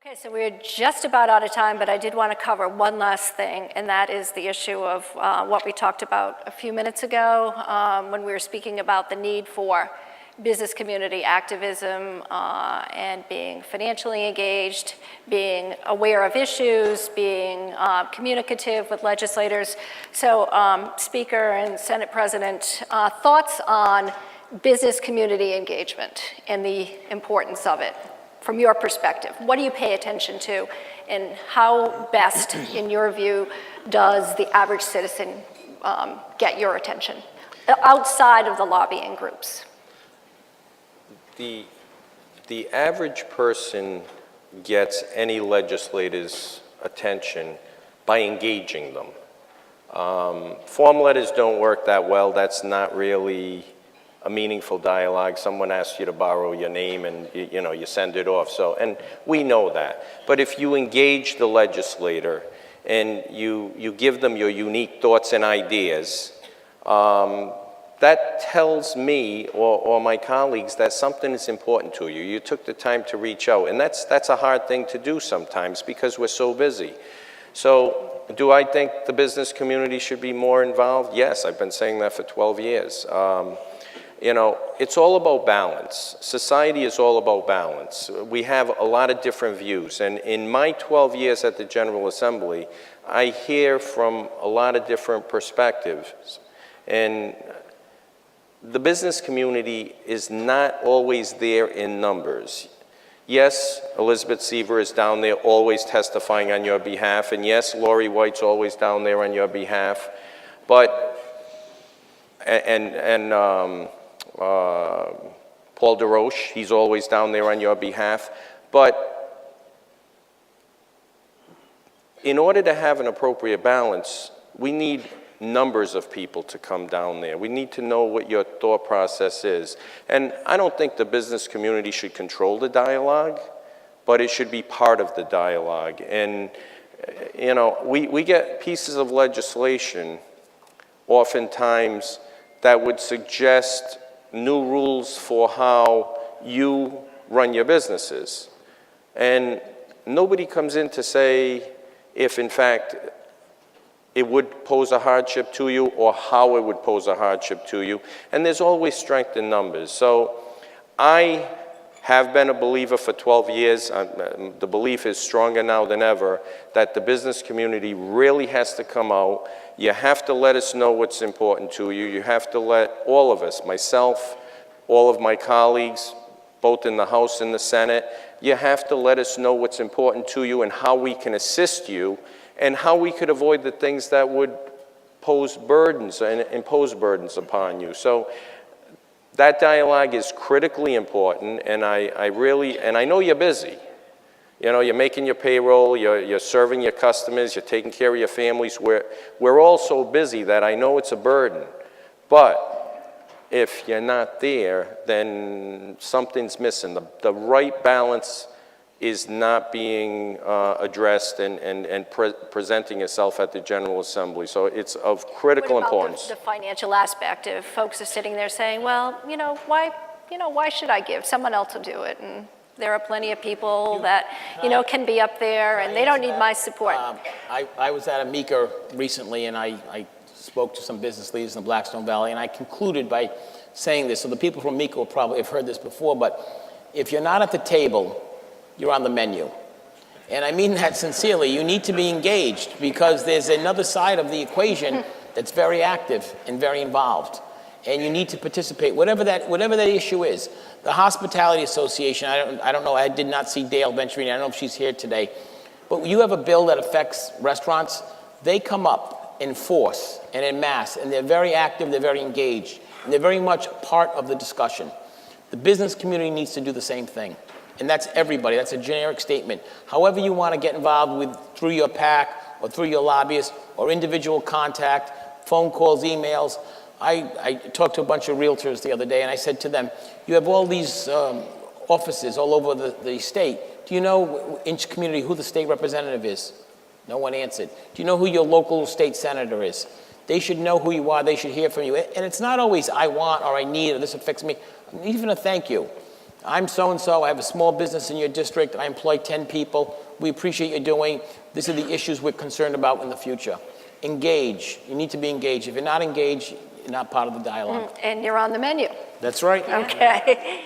Okay, so we're just about out of time, but I did want to cover one last thing, and that is the issue of what we talked about a few minutes ago when we were speaking about the need for business community activism and being financially engaged, being aware of issues, being communicative with legislators. So Speaker and Senate President, thoughts on business community engagement and the importance of it from your perspective. What do you pay attention to, and how best, in your view, does the average citizen get your attention outside of the lobbying groups? The average person gets any legislator's attention by engaging them. Form letters don't work that well. That's not really a meaningful dialogue. Someone asks you to borrow your name and you send it off. So, and we know that. But if you engage the legislator and you give them your unique thoughts and ideas, that tells me or my colleagues that something is important to you. You took the time to reach out, and that's a hard thing to do sometimes because we're so busy. So do I think the business community should be more involved? Yes, I've been saying that for 12 years. It's all about balance. Society is all about balance. We have a lot of different views, and in my 12 years at the General Assembly, I hear from a lot of different perspectives, and the business community is not always there in numbers. Yes, Elizabeth Seaver is down there always testifying on your behalf, and yes, Lori White's always down there on your behalf, but, Paul DeRoche, he's always down there on your behalf, but in order to have an appropriate balance, we need numbers of people to come down there. We need to know what your thought process is. And I don't think the business community should control the dialogue, but it should be part of the dialogue. And, we get pieces of legislation oftentimes that would suggest new rules for how you run your businesses. And nobody comes in to say if, in fact, it would pose a hardship to you or how it would pose a hardship to you. And there's always strength in numbers. So I have been a believer for 12 years. The belief is stronger now than ever that the business community really has to come out. You have to let us know what's important to you. You have to let all of us, myself, all of my colleagues, both in the House and the Senate, you have to let us know what's important to you and how we can assist you and how we could avoid the things that would pose burdens and impose burdens upon you. So that dialogue is critically important, and I know you're busy. You're making your payroll, you're serving your customers, you're taking care of your families. We're all so busy that I know it's a burden. But if you're not there, then something's missing. The right balance is not being addressed and presenting itself at the General Assembly. So it's of critical importance. The financial aspect of folks are sitting there saying, well, why should I give? Someone else will do it. And there are plenty of people that, can be up there and they don't need my support. I was at a MECA recently, and I spoke to some business leaders in the Blackstone Valley, and I concluded by saying this. So the people from MECA will probably have heard this before, but if you're not at the table, you're on the menu. And I mean that sincerely. You need to be engaged because there's another side of the equation that's very active and very involved. And you need to participate, whatever that issue is. The Hospitality Association, I don't know, I did not see Dale Venturini, I don't know if she's here today, but you have a bill that affects restaurants, they come up in force and in mass, and they're very active, they're very engaged, and they're very much part of the discussion. The business community needs to do the same thing. And that's everybody, that's a generic statement. However you want to get involved through your PAC or through your lobbyist or individual contact, phone calls, emails. I talked to a bunch of realtors the other day, and I said to them, you have all these offices all over the state. Do you know in each community who the state representative is? No one answered. Do you know who your local state senator is? They should know who you are. They should hear from you. And it's not always I want or I need or this affects me. Even a thank you. I'm so-and-so, I have a small business in your district, I employ 10 people, we appreciate you doing, these are the issues we're concerned about in the future. Engage. You need to be engaged. If you're not engaged, you're not part of the dialogue. And you're on the menu. That's right. Okay.